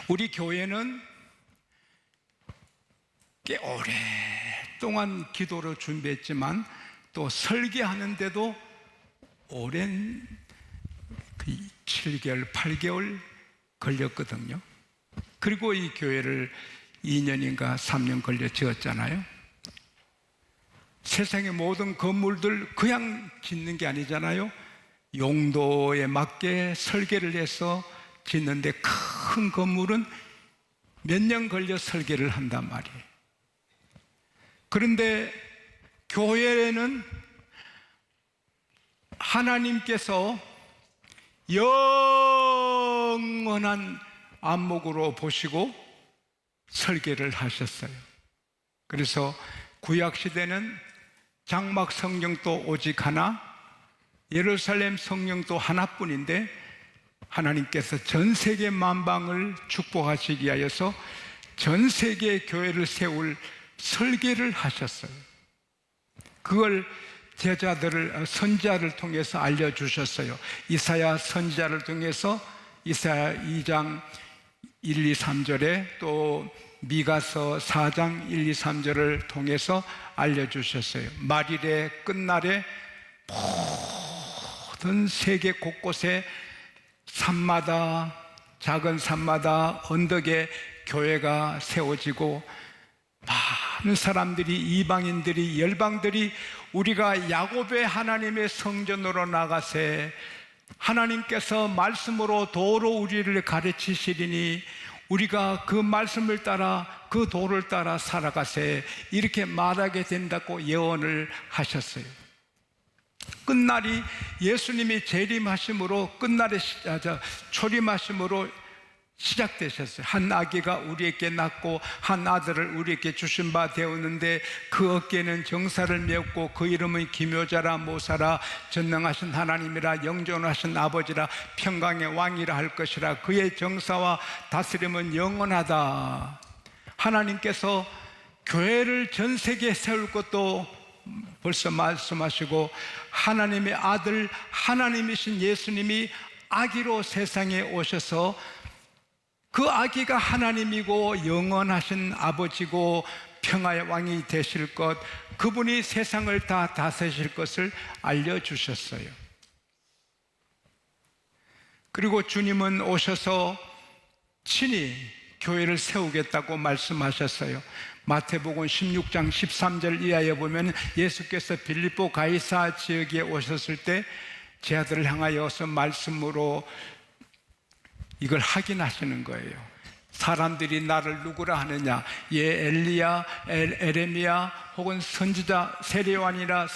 우리 교회는 꽤 오랫동안 기도를 준비했지만 또 설계하는데도 오랜 7개월, 8개월 걸렸거든요. 그리고 이 교회를 2년인가 3년 걸려 지었잖아요. 세상의 모든 건물들 그냥 짓는 게 아니잖아요. 용도에 맞게 설계를 해서 짓는데 큰 건물은 몇 년 걸려 설계를 한단 말이에요. 그런데 교회는 하나님께서 영원한 안목으로 보시고 설계를 하셨어요. 그래서 구약시대는 장막 성령도 오직 하나, 예루살렘 성령도 하나뿐인데 하나님께서 전 세계 만방을 축복하시기 위하여서 전 세계 교회를 세울 설계를 하셨어요. 그걸 제자들을, 선지자를 통해서 알려주셨어요. 이사야 선지자를 통해서 이사야 2장 1, 2, 3절에 또 미가서 4장 1, 2, 3절을 통해서 알려주셨어요. 말일의 끝날에 모든 세계 곳곳에 산마다, 작은 산마다, 언덕에 교회가 세워지고 많은 사람들이, 이방인들이, 열방들이 우리가 야곱의 하나님의 성전으로 나가세 하나님께서 말씀으로 도로 우리를 가르치시리니 우리가 그 말씀을 따라 그 도를 따라 살아가세 이렇게 말하게 된다고 예언을 하셨어요. 끝날이 예수님이 재림하심으로, 끝날에 초림하심으로 시작되셨어요. 한 아기가 우리에게 낳고 한 아들을 우리에게 주신 바 되었는데 그 어깨는 정사를 메었고 그 이름은 기묘자라 모사라 전능하신 하나님이라 영존하신 아버지라 평강의 왕이라 할 것이라. 그의 정사와 다스림은 영원하다. 하나님께서 교회를 전 세계에 세울 것도 벌써 말씀하시고 하나님의 아들 하나님이신 예수님이 아기로 세상에 오셔서 그 아기가 하나님이고 영원하신 아버지고 평화의 왕이 되실 것, 그분이 세상을 다 다스리실 것을 알려주셨어요. 그리고 주님은 오셔서 친히 교회를 세우겠다고 말씀하셨어요. 마태복음 16장 13절 이하에 보면 예수께서 빌립보 가이사 지역에 오셨을 때 제 아들을 향하여서 말씀으로 이걸 확인하시는 거예요. 사람들이 나를 누구라 하느냐? 엘리야, 에레미야 혹은 선지자 세례요한이라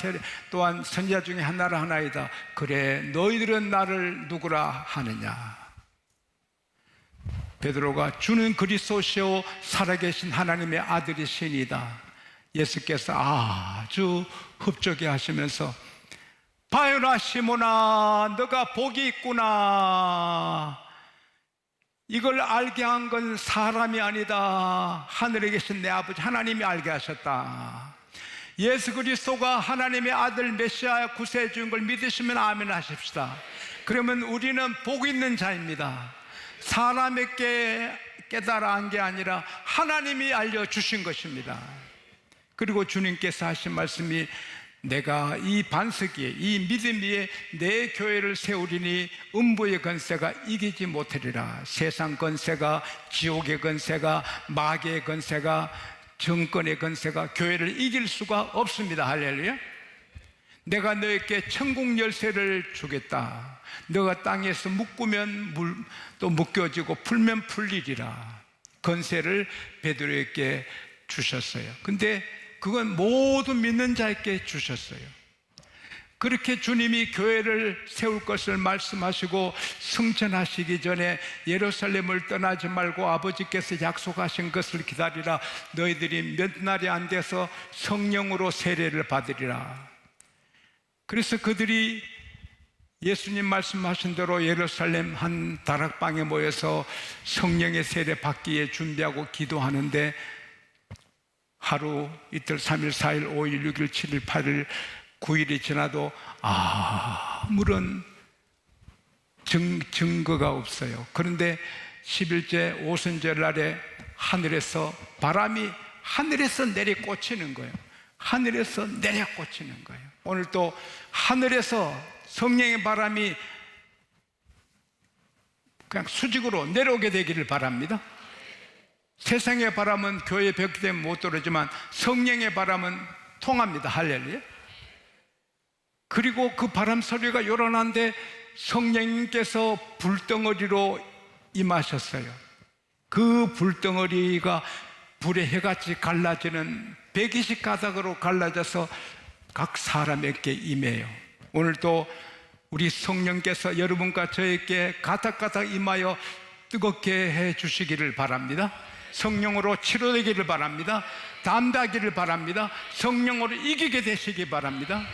또한 선지자 중에 하나라 하나이다. 그래, 너희들은 나를 누구라 하느냐? 베드로가 주는 그리스도시요 살아계신 하나님의 아들이시니이다. 예수께서 아주 흡족해 하시면서 바요나 시몬아 너가 복이 있구나. 이걸 알게 한 건 사람이 아니다. 하늘에 계신 내 아버지 하나님이 알게 하셨다. 예수 그리스도가 하나님의 아들 메시아 구세주인 걸 믿으시면 아멘 하십시다. 그러면 우리는 복 있는 자입니다. 사람에게 깨달아 한 게 아니라 하나님이 알려주신 것입니다. 그리고 주님께서 하신 말씀이 내가 이 반석 위에, 이 믿음 위에 내 교회를 세우리니 음부의 권세가 이기지 못하리라. 세상 권세가, 지옥의 권세가, 마귀의 권세가, 정권의 권세가 교회를 이길 수가 없습니다. 할렐루야. 내가 너에게 천국 열쇠를 주겠다. 너가 땅에서 묶으면 또 묶여지고 풀면 풀리리라. 권세를 베드로에게 주셨어요. 근데 그건 모든 믿는 자에게 주셨어요. 그렇게 주님이 교회를 세울 것을 말씀하시고 승천하시기 전에 예루살렘을 떠나지 말고 아버지께서 약속하신 것을 기다리라. 너희들이 몇 날이 안 돼서 성령으로 세례를 받으리라. 그래서 그들이 예수님 말씀하신 대로 예루살렘 한 다락방에 모여서 성령의 세례 받기에 준비하고 기도하는데 하루, 이틀, 3일, 4일, 5일, 6일, 7일, 8일, 9일이 지나도 아무런 증거가 없어요. 그런데 10일째 오순절 날에 바람이 하늘에서 내려 꽂히는 거예요. 하늘에서 내려 꽂히는 거예요. 오늘 또 하늘에서 성령의 바람이 그냥 수직으로 내려오게 되기를 바랍니다. 세상의 바람은 교회 벽 때문에 못 들어오지만 성령의 바람은 통합니다. 할렐루야. 그리고 그 바람 소리가 요란한데 성령님께서 불덩어리로 임하셨어요. 그 불덩어리가 불의 해같이 갈라지는 120가닥으로 갈라져서 각 사람에게 임해요. 오늘도 우리 성령께서 여러분과 저에게 가닥가닥 임하여 뜨겁게 해 주시기를 바랍니다. 성령으로 치료되기를 바랍니다. 담대하기를 바랍니다. 성령으로 이기게 되시기 바랍니다.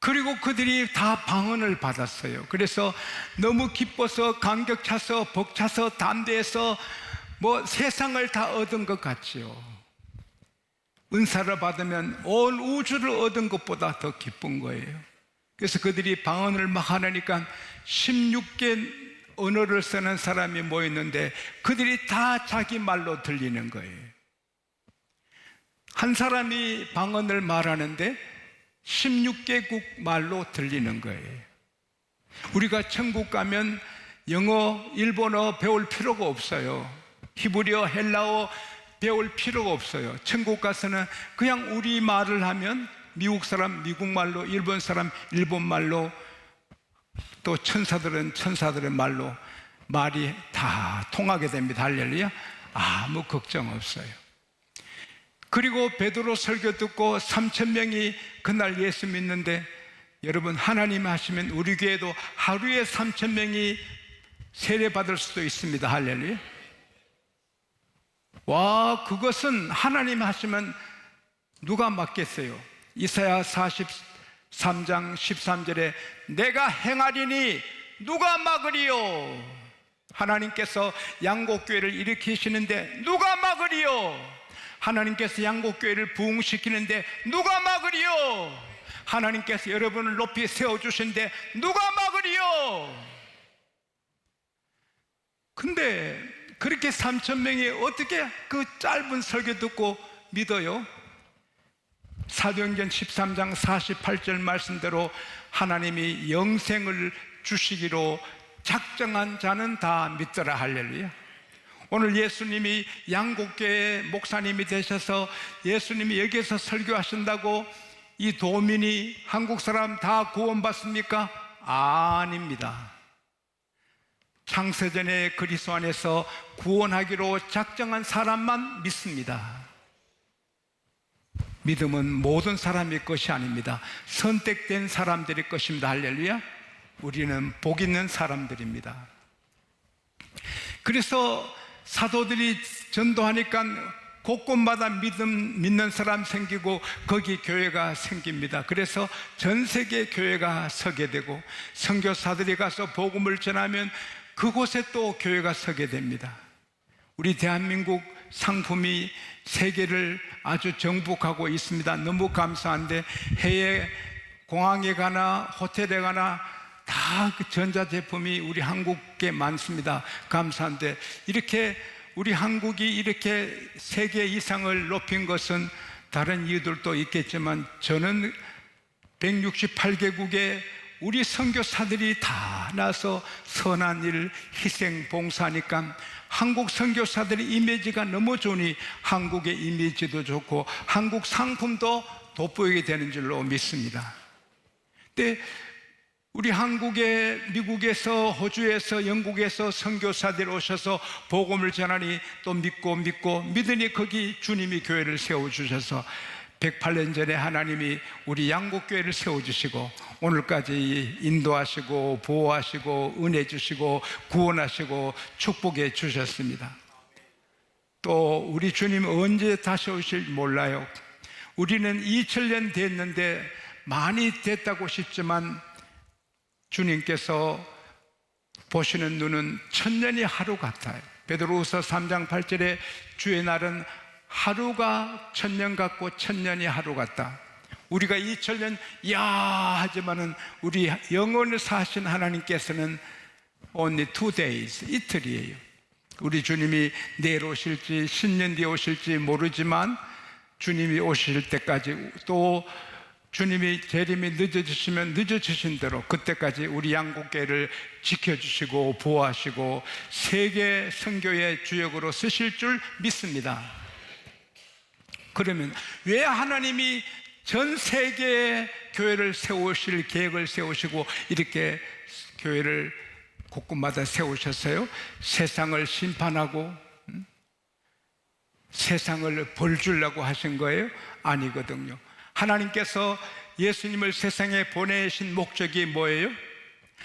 그리고 그들이 다 방언을 받았어요. 그래서 너무 기뻐서 감격 차서 벅차서 담대해서 세상을 다 얻은 것 같지요. 은사를 받으면 온 우주를 얻은 것보다 더 기쁜 거예요. 그래서 그들이 방언을 막 하니까 16개 언어를 쓰는 사람이 모였는데 그들이 다 자기 말로 들리는 거예요. 한 사람이 방언을 말하는데 16개국 말로 들리는 거예요. 우리가 천국 가면 영어, 일본어 배울 필요가 없어요. 히브리어, 헬라어 배울 필요가 없어요. 천국 가서는 그냥 우리 말을 하면 미국 사람 미국 말로, 일본 사람 일본 말로, 또 천사들은 천사들의 말로 말이 다 통하게 됩니다. 할렐루야. 아무 걱정 없어요. 그리고 베드로 설교 듣고 3,000명이 그날 예수 믿는데, 여러분 하나님 하시면 우리 교회도 하루에 3,000명이 세례 받을 수도 있습니다. 할렐루야. 와, 그것은 하나님 하시면 누가 막겠어요? 이사야 43장 13절에 내가 행하리니 누가 막으리요? 하나님께서 양곡교회를 일으키시는데 누가 막으리요? 하나님께서 양곡교회를 부흥시키는데 누가 막으리요? 하나님께서 여러분을 높이 세워주시는데 누가 막으리요? 근데 그렇게 3,000명이 어떻게 그 짧은 설교 듣고 믿어요? 사도행전 13장 48절 말씀대로 하나님이 영생을 주시기로 작정한 자는 다 믿더라. 할렐루야. 오늘 예수님이 양곡교회 목사님이 되셔서 예수님이 여기에서 설교하신다고 이 도민이 한국 사람 다 구원받습니까? 아닙니다. 창세전에 그리스도 안에서 구원하기로 작정한 사람만 믿습니다. 믿음은 모든 사람의 것이 아닙니다. 선택된 사람들의 것입니다. 할렐루야. 우리는 복 있는 사람들입니다. 그래서 사도들이 전도하니까 곳곳마다 믿는 사람 생기고 거기 교회가 생깁니다. 그래서 전 세계 교회가 서게 되고 선교사들이 가서 복음을 전하면 그곳에 또 교회가 서게 됩니다. 우리 대한민국 상품이 세계를 아주 정복하고 있습니다. 너무 감사한데 해외 공항에 가나 호텔에 가나 다 그 전자제품이 우리 한국에 많습니다. 감사한데 이렇게 우리 한국이 이렇게 세계 이상을 높인 것은 다른 이유들도 있겠지만 저는 168개국에 우리 선교사들이 다 나서 선한 일, 희생, 봉사하니까 한국 선교사들의 이미지가 너무 좋으니 한국의 이미지도 좋고 한국 상품도 돋보이게 되는 줄로 믿습니다. 근데 우리 한국에 미국에서 호주에서 영국에서 선교사들이 오셔서 복음을 전하니 또 믿고 믿으니 거기 주님이 교회를 세워주셔서 108년 전에 하나님이 우리 양곡교회를 세워주시고 오늘까지 인도하시고 보호하시고 은혜 주시고 구원하시고 축복해 주셨습니다. 또 우리 주님 언제 다시 오실지 몰라요. 우리는 2000년 됐는데 많이 됐다고 싶지만 주님께서 보시는 눈은 1000년이 하루 같아요. 베드로후서 3장 8절에 주의 날은 하루가 1000년 같고 1000년이 하루 같다. 우리가 2000년 하지만은 우리 영원을 사신 하나님께서는 only 2 days, 이틀이에요. 우리 주님이 내일 오실지 10년 뒤에 오실지 모르지만 주님이 오실 때까지, 또 주님이 재림이 늦어지시면 늦어지신 대로 그때까지 우리 양국교회를 지켜주시고 보호하시고 세계 선교의 주역으로 쓰실 줄 믿습니다. 그러면 왜 하나님이 전 세계의 교회를 세우실 계획을 세우시고 이렇게 교회를 곳곳마다 세우셨어요? 세상을 심판하고 세상을 벌 주려고 하신 거예요? 아니거든요. 하나님께서 예수님을 세상에 보내신 목적이 뭐예요?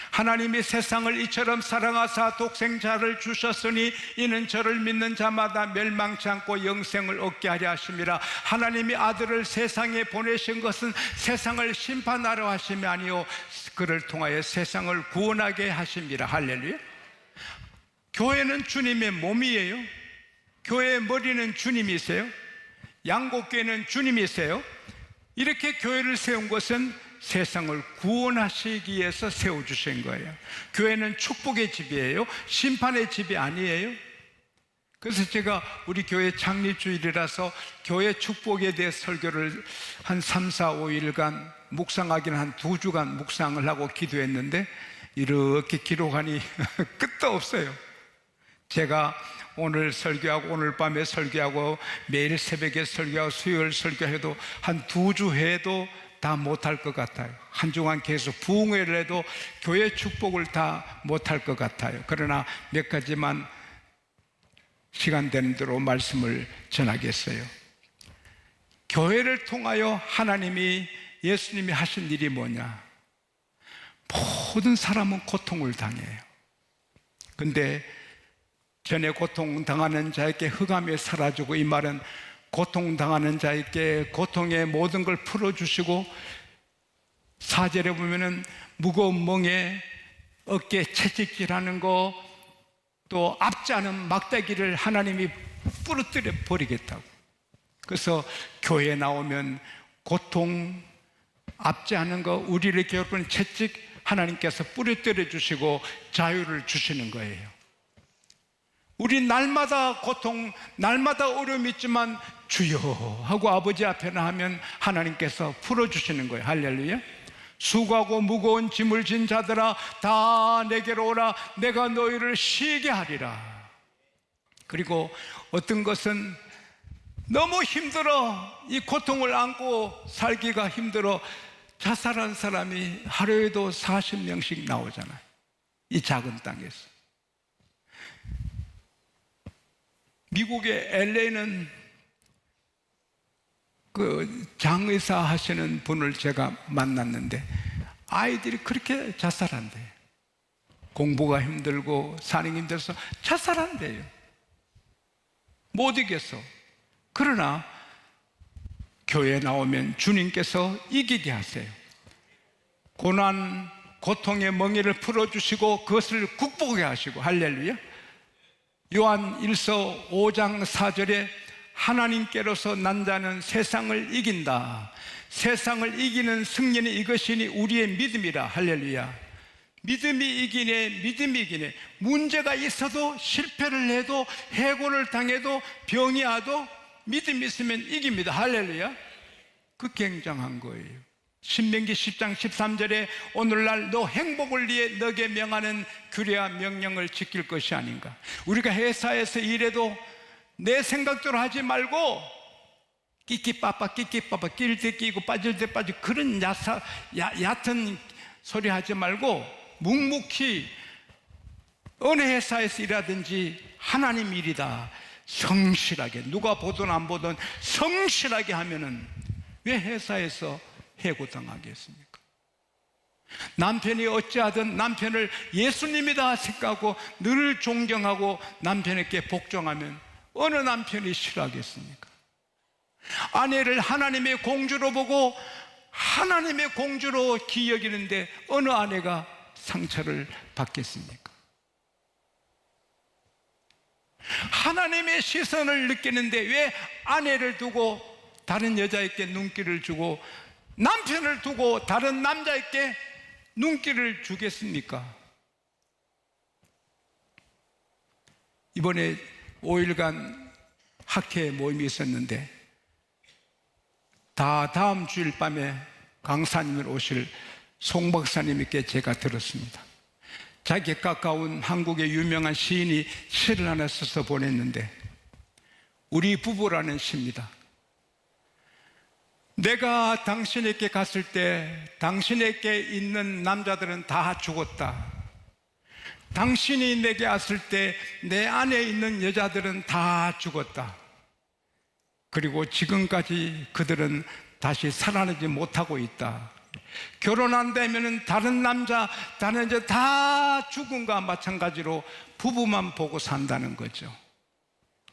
하나님이 세상을 이처럼 사랑하사 독생자를 주셨으니 이는 저를 믿는 자마다 멸망치 않고 영생을 얻게 하려 하심이라. 하나님이 아들을 세상에 보내신 것은 세상을 심판하려 하심이 아니요 그를 통하여 세상을 구원하게 하심이라. 할렐루야. 교회는 주님의 몸이에요. 교회의 머리는 주님이세요. 양곡교회는 주님이세요. 이렇게 교회를 세운 것은 세상을 구원하시기 위해서 세워주신 거예요. 교회는 축복의 집이에요. 심판의 집이 아니에요. 그래서 제가 우리 교회 창립주일이라서 교회 축복에 대해 설교를 한 3, 4, 5일간 묵상하기는 한 2주간 묵상을 하고 기도했는데 이렇게 기록하니 끝도 없어요. 제가 오늘 설교하고 오늘 밤에 설교하고 매일 새벽에 설교하고 수요일 설교해도 한 2주 해도 다 못할 것 같아요. 한 주간 계속 부흥회를 해도 교회 축복을 다 못할 것 같아요. 그러나 몇 가지만 시간 되는 대로 말씀을 전하겠어요. 교회를 통하여 하나님이, 예수님이 하신 일이 뭐냐? 모든 사람은 고통을 당해요. 근데 전에 고통당하는 자에게 흑암이 사라지고, 이 말은 고통당하는 자에게 고통의 모든 걸 풀어주시고, 4절에 보면은 무거운 멍에 어깨 채찍질하는 거, 또 앞자는 막대기를 하나님이 부러뜨려 버리겠다고. 그래서 교회에 나오면 고통, 압제하는 거, 우리를 괴롭히는 채찍 하나님께서 부러뜨려 주시고 자유를 주시는 거예요. 우리 날마다 고통, 날마다 어려움이 있지만 주여 하고 아버지 앞에 나하면 하나님께서 풀어주시는 거예요. 할렐루야. 수고하고 무거운 짐을 진 자들아 다 내게로 오라. 내가 너희를 쉬게 하리라. 그리고 어떤 것은 너무 힘들어, 이 고통을 안고 살기가 힘들어 자살한 사람이 하루에도 40명씩 나오잖아요. 이 작은 땅에서. 미국의 LA는 그 장의사 하시는 분을 제가 만났는데 아이들이 그렇게 자살한대요. 공부가 힘들고 사는 힘들어서 자살한대요. 못 이겼어. 그러나 교회에 나오면 주님께서 이기게 하세요. 고난, 고통의 멍에를 풀어주시고 그것을 극복하게 하시고. 할렐루야. 요한 1서 5장 4절에 하나님께로서 난 자는 세상을 이긴다. 세상을 이기는 승리는 이것이니 우리의 믿음이라. 할렐루야. 믿음이 이기네, 믿음이 이기네. 문제가 있어도 실패를 해도 해고를 당해도 병이 와도 믿음이 있으면 이깁니다. 할렐루야. 그 굉장한 거예요. 신명기 10장 13절에 오늘날 너 행복을 위해 너에게 명하는 규례와 명령을 지킬 것이 아닌가. 우리가 회사에서 일해도 내 생각대로 하지 말고 끼끼빠빠 낄 때 끼고 빠질 때 빠지고 그런 얕은 소리 하지 말고 묵묵히 어느 회사에서 일하든지 하나님 일이다 성실하게, 누가 보든 안 보든 성실하게 하면은 왜 회사에서 해고당하겠습니까? 남편이 어찌하든 남편을 예수님이다 생각하고 늘 존경하고 남편에게 복종하면 어느 남편이 싫어하겠습니까? 아내를 하나님의 공주로 보고 하나님의 공주로 기여기는데 어느 아내가 상처를 받겠습니까? 하나님의 시선을 느끼는데 왜 아내를 두고 다른 여자에게 눈길을 주고 남편을 두고 다른 남자에게 눈길을 주겠습니까? 이번에 5일간 학회 모임이 있었는데 다음 주일 밤에 강사님을 오실 송 박사님께 제가 들었습니다. 자기 가까운 한국의 유명한 시인이 시를 하나 써서 보냈는데 우리 부부라는 시입니다. 내가 당신에게 갔을 때 당신에게 있는 남자들은 다 죽었다. 당신이 내게 왔을 때 내 안에 있는 여자들은 다 죽었다. 그리고 지금까지 그들은 다시 살아나지 못하고 있다. 결혼한다면 다른 남자, 다른 여자 다 죽은과 마찬가지로 부부만 보고 산다는 거죠.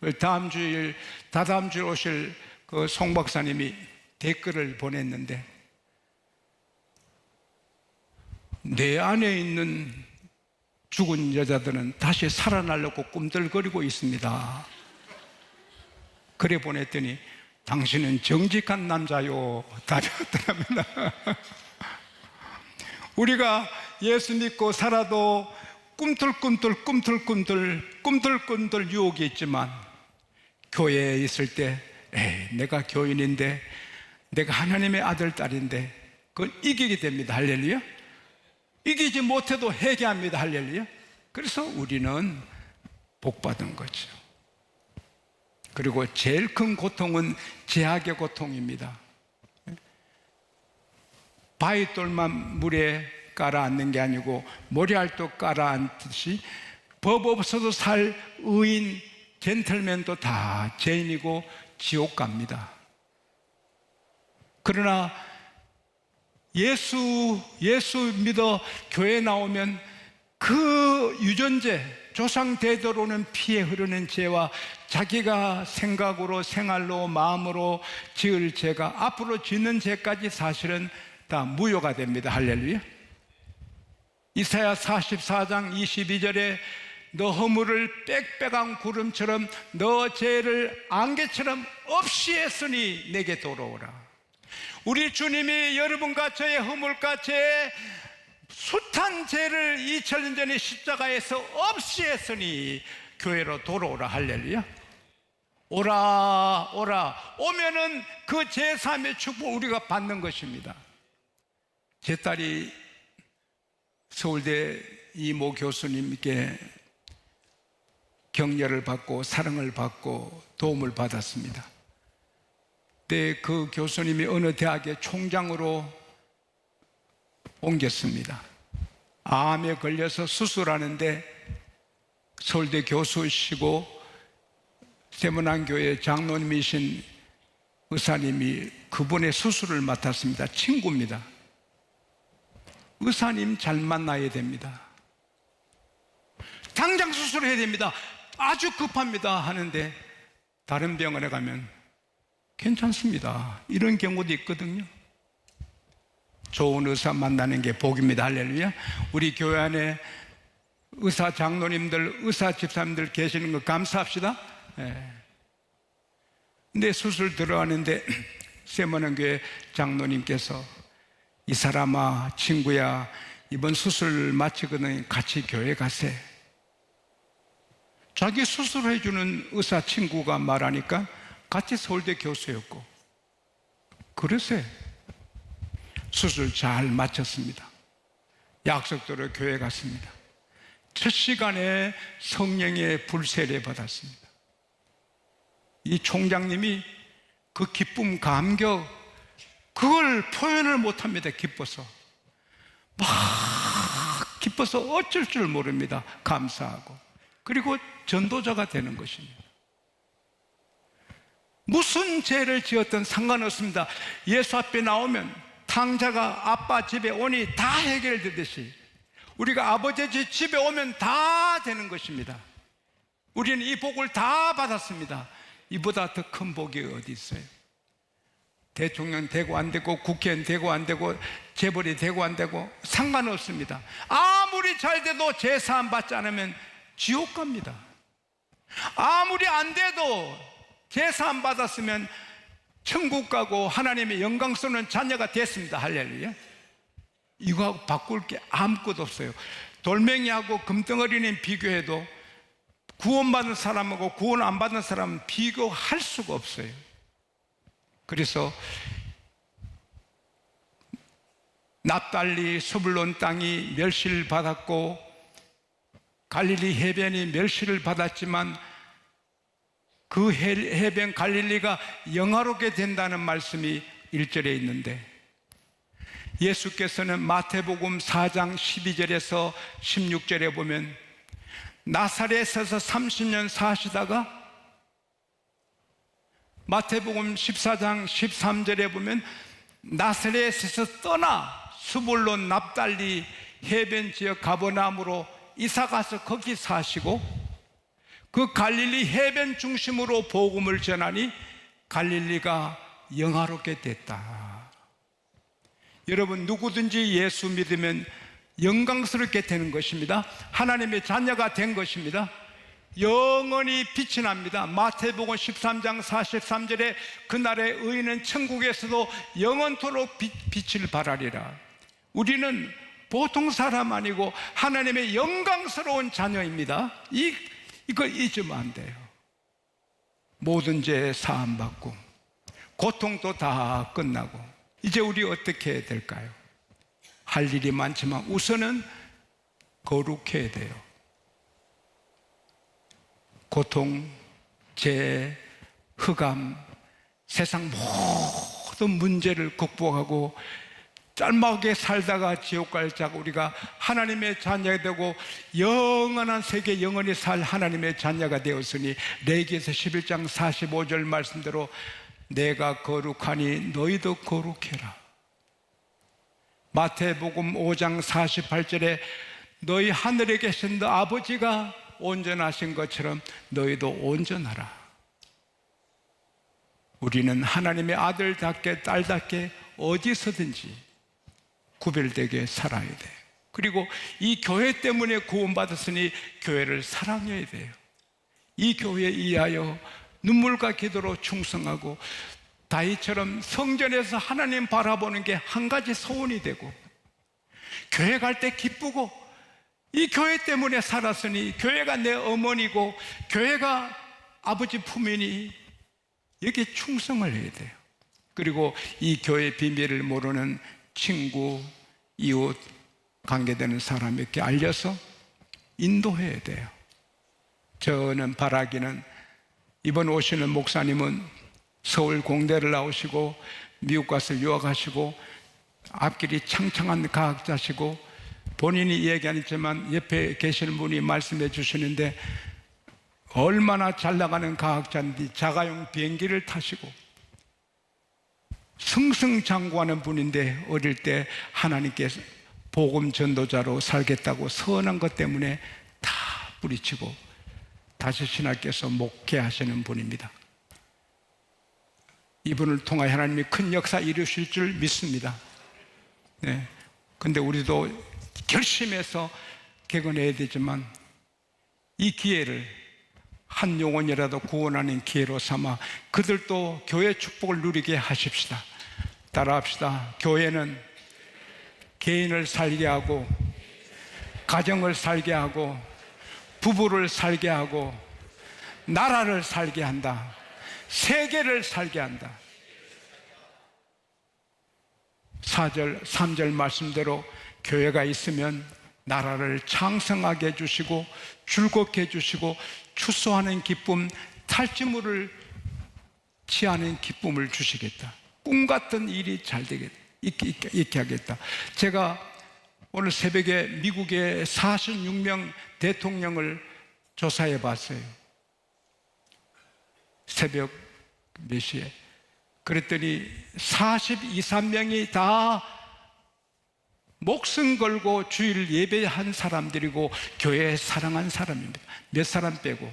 다다음 주일 오실 그 송 박사님이 댓글을 보냈는데 내 안에 있는 죽은 여자들은 다시 살아나려고 꿈틀거리고 있습니다. 그래 보냈더니 당신은 정직한 남자요 답이 왔더랍니다. 우리가 예수 믿고 살아도 꿈틀꿈틀 유혹이 있지만 교회에 있을 때 내가 교인인데 내가 하나님의 아들 딸인데 그걸 이기게 됩니다. 할렐루야. 이기지 못해도 회개합니다. 할렐루야. 그래서 우리는 복받은 거죠. 그리고 제일 큰 고통은 제약의 고통입니다. 바위돌만 물에 깔아앉는 게 아니고 모래알도 깔아앉듯이 법 없어도 살 의인 젠틀맨도 다 죄인이고 지옥 갑니다. 그러나 예수 믿어 교회 나오면 그 유전제, 조상 대대로는 피에 흐르는 죄와 자기가 생각으로, 생활로, 마음으로 지을 죄가 앞으로 짓는 죄까지 사실은 다 무효가 됩니다. 할렐루야. 이사야 44장 22절에 너 허물을 빽빽한 구름처럼 너 죄를 안개처럼 없이 했으니 내게 돌아오라. 우리 주님이 여러분과 저의 허물과 죄의 숱한 죄를 2000년 전에 십자가에서 없이 했으니 교회로 돌아오라. 할렐루야. 오라 오면은 그 제3의 축복 우리가 받는 것입니다. 제 딸이 서울대 이모 교수님께 격려를 받고 사랑을 받고 도움을 받았습니다. 그때 그 교수님이 어느 대학의 총장으로 옮겼습니다. 암에 걸려서 수술하는데 서울대 교수시고 세문안교회 장로님이신 의사님이 그분의 수술을 맡았습니다. 친구입니다. 의사님 잘 만나야 됩니다. 당장 수술해야 됩니다. 아주 급합니다 하는데 다른 병원에 가면 괜찮습니다. 이런 경우도 있거든요. 좋은 의사 만나는 게 복입니다. 할렐루야. 우리 교회 안에 의사 장로님들, 의사 집사님들 계시는 거 감사합시다. 근데 수술 들어가는데 세문안교회 장로님께서 이 사람아, 친구야, 이번 수술 마치거든 같이 교회 가세. 자기 수술해주는 의사 친구가 말하니까 같이 서울대 교수였고 그러세. 수술 잘 마쳤습니다. 약속대로 교회 갔습니다. 첫 시간에 성령의 불세례 받았습니다. 이 총장님이 그 기쁨, 감격, 그걸 표현을 못합니다. 기뻐서 막 기뻐서 어쩔 줄 모릅니다. 감사하고. 그리고 전도자가 되는 것입니다. 무슨 죄를 지었든 상관없습니다. 예수 앞에 나오면 탕자가 아빠 집에 오니 다 해결되듯이 우리가 아버지 집에 오면 다 되는 것입니다. 우리는 이 복을 다 받았습니다. 이보다 더 큰 복이 어디 있어요? 대통령 되고 안 되고 국회의원 되고 안 되고 재벌이 되고 안 되고 상관없습니다. 아무리 잘 돼도 제사함 받지 않으면 지옥 갑니다. 아무리 안 돼도 제사함 받았으면 천국 가고 하나님의 영광스러운 자녀가 됐습니다. 할렐루야. 이거하고 바꿀 게 아무것도 없어요. 돌멩이하고 금덩어리는 비교해도 구원받은 사람하고 구원 안 받은 사람은 비교할 수가 없어요. 그래서 납달리 스불론 땅이 멸시를 받았고 갈릴리 해변이 멸시를 받았지만 그 해변 갈릴리가 영화롭게 된다는 말씀이 1절에 있는데, 예수께서는 마태복음 4장 12절에서 16절에 보면 나사렛에서 30년 사시다가 마태복음 14장 13절에 보면 나사렛에서 떠나 스불론 납달리 해변 지역 가버나움으로 이사가서 거기 사시고 그 갈릴리 해변 중심으로 복음을 전하니 갈릴리가 영화롭게 됐다. 여러분, 누구든지 예수 믿으면 영광스럽게 되는 것입니다. 하나님의 자녀가 된 것입니다. 영원히 빛이 납니다. 마태복음 13장 43절에 그날의 의인은 천국에서도 영원토록 빛을 발하리라. 우리는 보통 사람 아니고 하나님의 영광스러운 자녀입니다. 이거 잊으면 안 돼요. 모든 죄 사함받고 고통도 다 끝나고 이제 우리 어떻게 해야 될까요? 할 일이 많지만 우선은 거룩해야 돼요. 고통, 죄, 흑암, 세상 모든 문제를 극복하고 짤막하게 살다가 지옥 갈 자고 우리가 하나님의 자녀가 되고 영원한 세계 영원히 살 하나님의 자녀가 되었으니 레위기에서 11장 45절 말씀대로 내가 거룩하니 너희도 거룩해라. 마태복음 5장 48절에 너희 하늘에 계신 너 아버지가 온전하신 것처럼 너희도 온전하라. 우리는 하나님의 아들답게 딸답게 어디서든지 구별되게 살아야 돼요. 그리고 이 교회 때문에 구원받았으니 교회를 사랑해야 돼요. 이 교회에 의하여 눈물과 기도로 충성하고 다윗처럼 성전에서 하나님 바라보는 게 한 가지 소원이 되고 교회 갈 때 기쁘고 이 교회 때문에 살았으니 교회가 내 어머니고 교회가 아버지 품이니 여기에 충성을 해야 돼요. 그리고 이 교회 비밀을 모르는 친구, 이웃, 관계되는 사람에게 알려서 인도해야 돼요. 저는 바라기는 이번 오시는 목사님은 서울 공대를 나오시고 미국 가서 유학하시고 앞길이 창창한 과학자시고 본인이 얘기 안 했지만 옆에 계시는 분이 말씀해 주시는데 얼마나 잘 나가는 과학자인지 자가용 비행기를 타시고 승승장구하는 분인데 어릴 때 하나님께서 복음 전도자로 살겠다고 선한 것 때문에 다 뿌리치고 다시 신학교에서 목회하시는 분입니다. 이분을 통하여 하나님이 큰 역사 이루실 줄 믿습니다. 네. 근데 우리도 결심해서 개근해야 되지만 이 기회를 한 영혼이라도 구원하는 기회로 삼아 그들도 교회 축복을 누리게 하십시다. 따라합시다. 교회는 개인을 살게 하고 가정을 살게 하고 부부를 살게 하고 나라를 살게 한다. 세계를 살게 한다. 4절, 3절 말씀대로 교회가 있으면 나라를 창성하게 해주시고 즐겁게 해주시고 추수하는 기쁨, 탈취물을 취하는 기쁨을 주시겠다. 꿈 같은 일이 잘 되겠다. 있게 하겠다. 제가 오늘 새벽에 미국의 46명 대통령을 조사해 봤어요. 새벽 몇 시에. 그랬더니 42, 3명이 다 목숨 걸고 주일 예배한 사람들이고 교회 사랑한 사람입니다. 몇 사람 빼고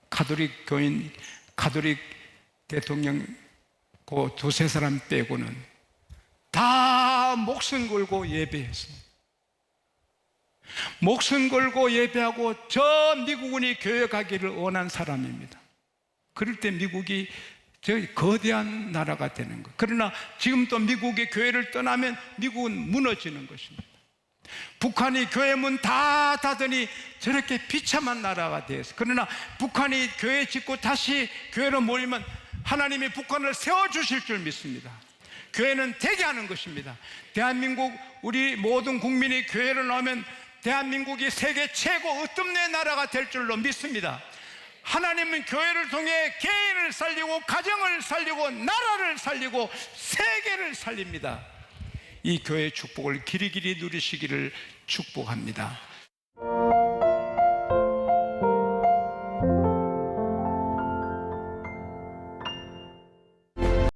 가톨릭 교인, 가톨릭 대통령 그 두세 사람 빼고는 다 목숨 걸고 예배했어요. 목숨 걸고 예배하고 저 미국인이 교회 가기를 원한 사람입니다. 그럴 때 미국이 저 거대한 나라가 되는 거예요. 그러나 지금 또 미국의 교회를 떠나면 미국은 무너지는 것입니다. 북한이 교회 문 다 닫으니 저렇게 비참한 나라가 되었어요. 그러나 북한이 교회 짓고 다시 교회로 모이면 하나님이 북한을 세워주실 줄 믿습니다. 교회는 되게 하는 것입니다. 대한민국 우리 모든 국민이 교회를 나오면 대한민국이 세계 최고 으뜸내 나라가 될 줄로 믿습니다. 하나님은 교회를 통해 개인을 살리고 가정을 살리고 나라를 살리고 세계를 살립니다. 이 교회의 축복을 길이길이 누리시기를 축복합니다.